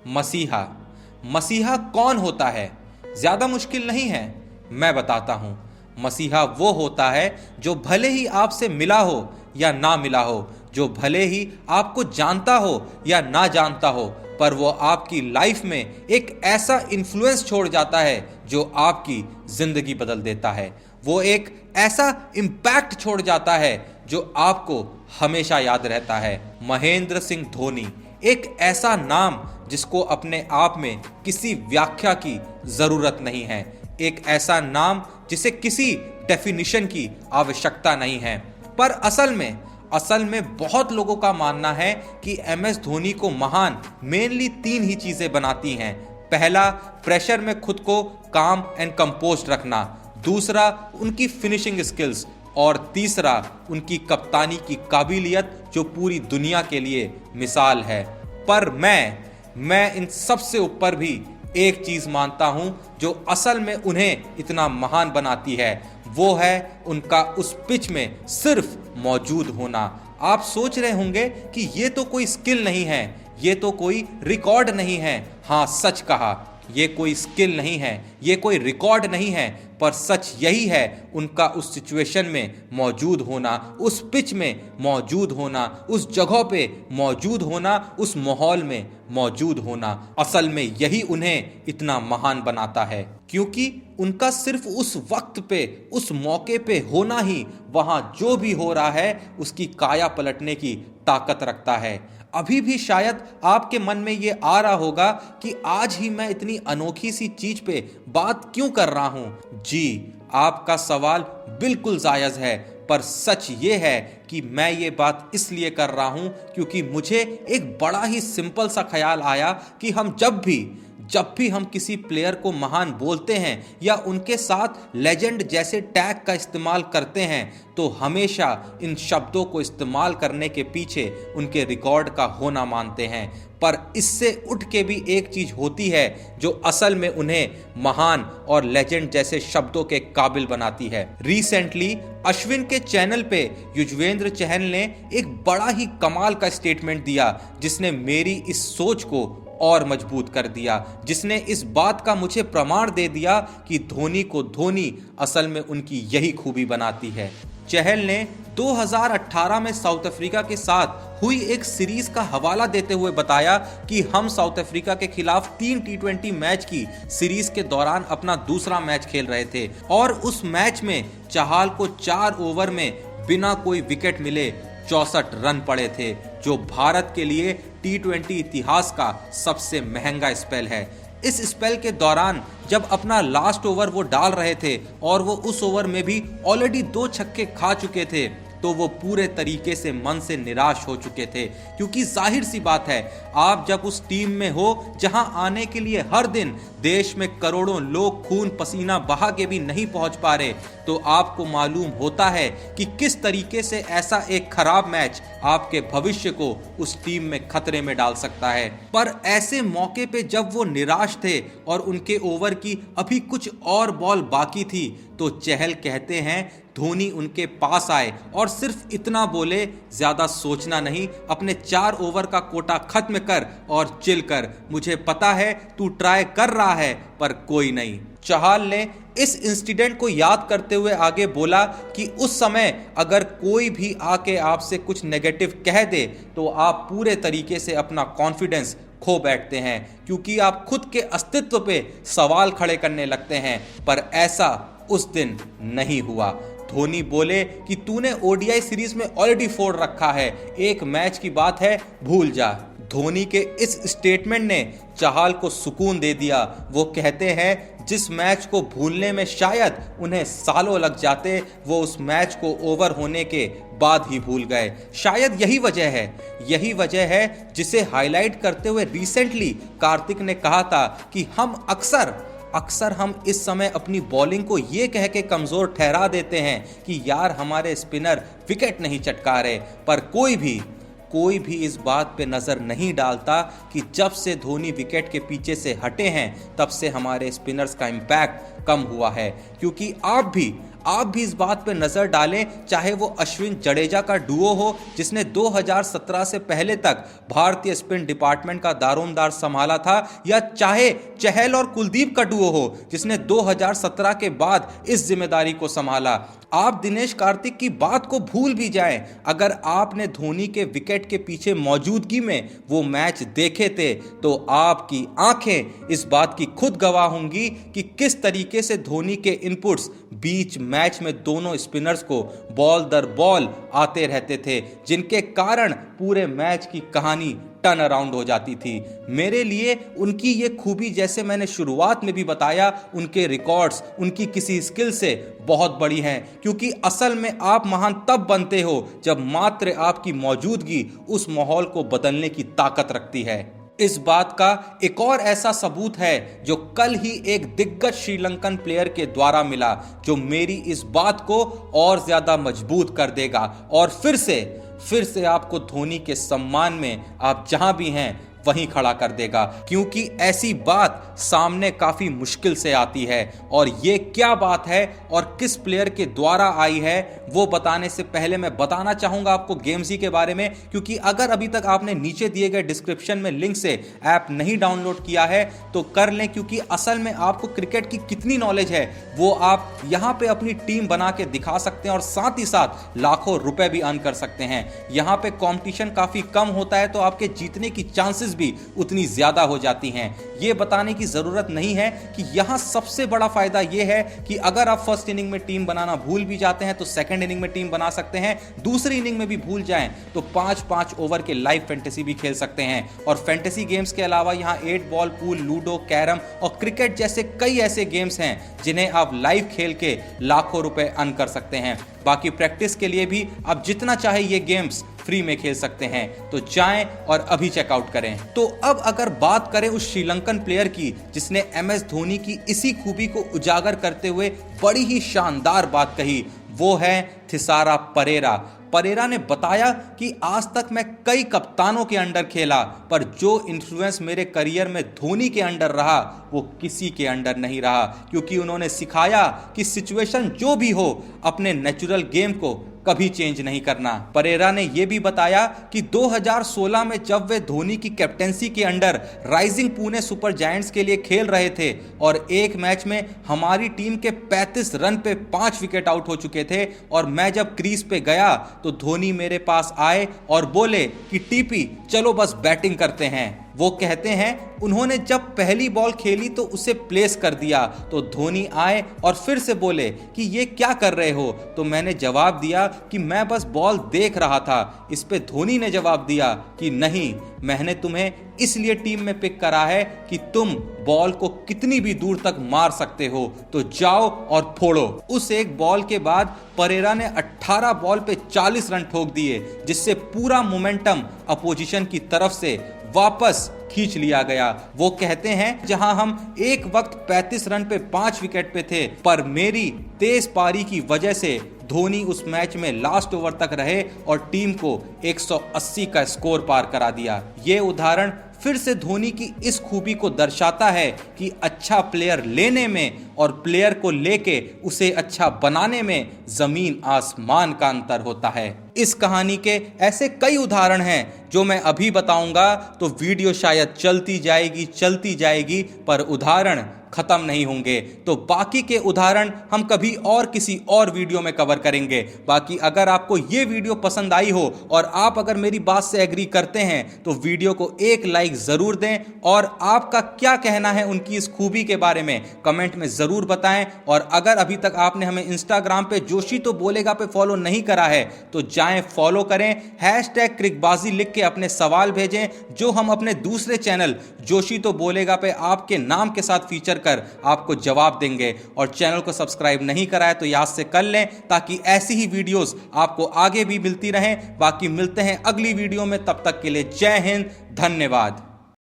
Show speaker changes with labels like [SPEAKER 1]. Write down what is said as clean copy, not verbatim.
[SPEAKER 1] मसीहा। मसीहा कौन होता है? ज़्यादा मुश्किल नहीं है, मैं बताता हूँ। मसीहा वो होता है जो भले ही आपसे मिला हो या ना मिला हो, जो भले ही आपको जानता हो या ना जानता हो, पर वो आपकी लाइफ में एक ऐसा इन्फ्लुएंस छोड़ जाता है जो आपकी ज़िंदगी बदल देता है। वो एक ऐसा इम्पैक्ट छोड़ जाता है जो आपको हमेशा याद रहता है। महेंद्र सिंह धोनी एक ऐसा नाम जिसको अपने आप में किसी व्याख्या की ज़रूरत नहीं है, एक ऐसा नाम जिसे किसी डेफिनिशन की आवश्यकता नहीं है। पर असल में बहुत लोगों का मानना है कि MS धोनी को महान मेनली 3 ही चीज़ें बनाती हैं। पहला, प्रेशर में खुद को काम एंड कंपोज्ड रखना। दूसरा, उनकी फिनिशिंग स्किल्स। और तीसरा, उनकी कप्तानी की काबिलियत जो पूरी दुनिया के लिए मिसाल है। पर मैं इन सब से ऊपर भी एक चीज़ मानता हूं जो असल में उन्हें इतना महान बनाती है, वो है उनका उस पिच में सिर्फ मौजूद होना। आप सोच रहे होंगे कि ये तो कोई स्किल नहीं है, ये तो कोई रिकॉर्ड नहीं है। हाँ, सच कहा, ये कोई स्किल नहीं है, ये कोई रिकॉर्ड नहीं है, पर सच यही है, उनका उस सिचुएशन में मौजूद होना, उस पिच में मौजूद होना, उस जगह पे मौजूद होना, उस माहौल में मौजूद होना, असल में यही उन्हें इतना महान बनाता है। क्योंकि उनका सिर्फ उस वक्त पे, उस मौके पे होना ही वहाँ जो भी हो रहा है उसकी काया पलटने की ताकत रखता है। अभी भी शायद आपके मन में ये आ रहा होगा कि आज ही मैं इतनी अनोखी सी चीज पे बात क्यों कर रहा हूं। जी, आपका सवाल बिल्कुल जायज़ है, पर सच ये है कि मैं ये बात इसलिए कर रहा हूं क्योंकि मुझे एक बड़ा ही सिंपल सा ख्याल आया कि हम जब भी हम किसी प्लेयर को महान बोलते हैं या उनके साथ लेजेंड जैसे टैग का इस्तेमाल करते हैं, तो हमेशा इन शब्दों को इस्तेमाल करने के पीछे उनके रिकॉर्ड का होना मानते हैं। पर इससे उठ के भी एक चीज़ होती है जो असल में उन्हें महान और लेजेंड जैसे शब्दों के काबिल बनाती है। रिसेंटली अश्विन के चैनल पे युजवेंद्र चहल ने एक बड़ा ही कमाल का स्टेटमेंट दिया जिसने मेरी इस सोच को और मजबूत कर दिया, जिसने इस बात का मुझे प्रमाण दे दिया कि धोनी को धोनी असल में उनकी यही खूबी बनाती है। चहल ने 2018 में साउथ अफ्रीका के साथ हुई एक सीरीज का हवाला देते हुए बताया कि हम साउथ अफ्रीका के खिलाफ 3 T20 मैच की सीरीज के दौरान अपना दूसरा मैच खेल रहे थे और उस मैच में चहल को 4 ओवर में बिना कोई विकेट मिले 64 रन पड़े थे, जो भारत के लिए T20 इतिहास का सबसे महंगा स्पेल है। इस स्पेल के दौरान जब अपना लास्ट ओवर वो डाल रहे थे और वो उस ओवर में भी ऑलरेडी 2 छक्के खा चुके थे, तो वो पूरे तरीके से मन से निराश हो चुके थे। क्योंकि जाहिर सी बात है, आप जब उस टीम में हो जहां आने के लिए हर दिन देश में करोड़ों लोग खून पसीना बहा के भी नहीं पहुंच पा रहे, तो आपको मालूम होता है कि किस तरीके से ऐसा एक खराब मैच आपके भविष्य को उस टीम में खतरे में डाल सकता है। पर ऐसे मौके पे जब वो निराश थे और उनके ओवर की अभी कुछ और बॉल बाकी थी, तो चहल कहते हैं धोनी उनके पास आए और सिर्फ इतना बोले, ज्यादा सोचना नहीं, अपने 4 ओवर का कोटा खत्म कर और चिल कर, मुझे पता है तू ट्राई कर रहा है पर कोई नहीं। चहल ने इस इंसिडेंट को याद करते हुए आगे बोला कि उस समय अगर कोई भी आके आपसे कुछ नेगेटिव कह दे तो आप पूरे तरीके से अपना कॉन्फिडेंस खो बैठते हैं, क्योंकि आप खुद के अस्तित्व पे सवाल खड़े करने लगते हैं। पर ऐसा उस दिन नहीं हुआ। धोनी बोले कि तूने ODI सीरीज में ऑलरेडी फोड़ रखा है, एक मैच की बात है, भूल जा। धोनी के इस स्टेटमेंट ने चहल को सुकून दे दिया। वो कहते हैं जिस मैच को भूलने में शायद उन्हें सालों लग जाते, वो उस मैच को ओवर होने के बाद ही भूल गए। शायद यही वजह है जिसे हाईलाइट करते हुए रिसेंटली कार्तिक ने कहा था कि हम अक्सर हम इस समय अपनी बॉलिंग को ये कह के कमज़ोर ठहरा देते हैं कि यार हमारे स्पिनर विकेट नहीं चटका रहे, पर कोई भी इस बात पे नज़र नहीं डालता कि जब से धोनी विकेट के पीछे से हटे हैं तब से हमारे स्पिनर्स का इम्पैक्ट कम हुआ है। क्योंकि आप भी इस बात पर नजर डालें, चाहे वो अश्विन जडेजा का डुओ हो जिसने 2017 से पहले तक भारतीय स्पिन डिपार्टमेंट का दारोमदार संभाला था, या चाहे चहल और कुलदीप का डुओ हो जिसने 2017 के बाद इस जिम्मेदारी को संभाला। आप दिनेश कार्तिक की बात को भूल भी जाएं, अगर आपने धोनी के विकेट के पीछे मौजूदगी में वो मैच देखे थे तो आपकी आंखें इस बात की खुद गवाह होंगी कि किस तरीके से धोनी के इनपुट्स बीच मैच में दोनों स्पिनर्स को बॉल दर बॉल आते रहते थे, जिनके कारण पूरे मैच की कहानी टर्न अराउंड हो जाती थी। मेरे लिए उनकी ये खूबी, जैसे मैंने शुरुआत में भी बताया, उनके रिकॉर्ड्स उनकी किसी स्किल से बहुत बड़ी हैं, क्योंकि असल में आप महान तब बनते हो जब मात्र आपकी मौजूदगी उस माहौल को बदलने की ताकत रखती है। इस बात का एक और ऐसा सबूत है जो कल ही एक दिग्गज श्रीलंकन प्लेयर के द्वारा मिला, जो मेरी इस बात को और ज्यादा मजबूत कर देगा और फिर से आपको धोनी के सम्मान में आप जहां भी हैं वहीं खड़ा कर देगा, क्योंकि ऐसी बात सामने काफी मुश्किल से आती है। और ये क्या बात है और किस प्लेयर के द्वारा आई है वो बताने से पहले मैं बताना चाहूंगा आपको गेम्जी के बारे में, क्योंकि अगर अभी तक आपने नीचे दिए गए डिस्क्रिप्शन में लिंक से ऐप नहीं डाउनलोड किया है तो कर लें, क्योंकि असल में आपको क्रिकेट की कितनी नॉलेज है वो आप यहां पे अपनी टीम बना के दिखा सकते हैं और साथ ही साथ लाखों रुपए भी अर्न कर सकते हैं। यहां पे कंपटीशन काफी कम होता है तो आपके जीतने की चांसेस भी उतनी ज्यादा हो जाती हैं। यह बताने की जरूरत नहीं है कि यहां सबसे बड़ा फायदा यह है कि अगर आप फर्स्ट इनिंग में टीम बनाना भूल भी जाते हैं तो सेकंड इनिंग में टीम बना सकते हैं, दूसरी इनिंग में भी भूल जाएं तो 5-5 ओवर के लाइव फैंटेसी भी खेल सकते हैं। और फैंटेसी गेम्स के अलावा यहां 8 बॉल पूल, लूडो, कैरम और क्रिकेट जैसे कई ऐसे गेम्स हैं जिन्हें आप लाइव खेल के लाखों रुपए अर्न कर सकते हैं। बाकी प्रैक्टिस के लिए भी आप जितना चाहे ये गेम्स फ्री में खेल सकते हैं, तो जाएं और अभी चेकआउट करें। तो अब अगर बात करें उस श्रीलंकन प्लेयर की जिसने MS धोनी की इसी खूबी को उजागर करते हुए बड़ी ही शानदार बात कही, वो है थिसारा परेरा। परेरा ने बताया कि आज तक मैं कई कप्तानों के अंडर खेला, पर जो इन्फ्लुएंस मेरे करियर में धोनी के अंडर रहा वो किसी के अंडर नहीं रहा, क्योंकि उन्होंने सिखाया कि सिचुएशन जो भी हो अपने नेचुरल गेम को कभी चेंज नहीं करना। परेरा ने यह भी बताया कि 2016 में जब वे धोनी की कैप्टेंसी के under rising Pune super giants के लिए खेल रहे थे और एक मैच में हमारी टीम के 35 रन पे 5 विकेट आउट हो चुके थे और मैं जब क्रीज पे गया तो धोनी मेरे पास आए और बोले कि टीपी चलो बस बैटिंग करते हैं। वो कहते हैं उन्होंने जब पहली बॉल खेली तो उसे प्लेस कर दिया तो धोनी आए और फिर से बोले कि ये क्या कर रहे हो, तो मैंने जवाब दिया कि मैं बस बॉल देख रहा था। इस पे धोनी ने जवाब दिया कि नहीं, मैंने तुम्हें इसलिए टीम में पिक करा है कि तुम बॉल को कितनी भी दूर तक मार सकते हो, तो जाओ और फोड़ो। उस एक बॉल के बाद परेरा ने 18 बॉल पे 40 रन ठोक दिए, जिससे पूरा मोमेंटम अपोजिशन की तरफ से वापस खींच लिया गया। वो कहते हैं जहां हम एक वक्त 35 रन पे 5 विकेट पे थे, पर मेरी तेज पारी की वजह से धोनी उस मैच में लास्ट ओवर तक रहे और टीम को 180 का स्कोर पार करा दिया। ये उदाहरण फिर से धोनी की इस खूबी को दर्शाता है कि अच्छा प्लेयर लेने में और प्लेयर को लेके उसे अच्छा बनाने में जमीन आसमान का अंतर होता है। इस कहानी के ऐसे कई उदाहरण हैं जो मैं अभी बताऊंगा तो वीडियो शायद चलती जाएगी पर उदाहरण खत्म नहीं होंगे। तो बाकी के उदाहरण हम कभी और किसी और वीडियो में कवर करेंगे। बाकी अगर आपको ये वीडियो पसंद आई हो और आप अगर मेरी बात से एग्री करते हैं तो वीडियो को एक लाइक जरूर दें और आपका क्या कहना है उनकी इस खूबी के बारे में कमेंट में जरूर बताएं। और अगर अभी तक आपने हमें इंस्टाग्राम पे जोशी तो बोलेगा पे फॉलो नहीं करा है तो जाएं फॉलो करें, #क्रिकबाजी लिख के अपने सवाल भेजें जो हम अपने दूसरे चैनल जोशी तो बोलेगा पे आपके नाम के साथ फीचर कर आपको जवाब देंगे। और चैनल को सब्सक्राइब नहीं करा है तो याद से कर लें ताकि ऐसी ही वीडियोस आपको आगे भी मिलती रहें। बाकी मिलते हैं अगली वीडियो में, तब तक के लिए जय हिंद, धन्यवाद।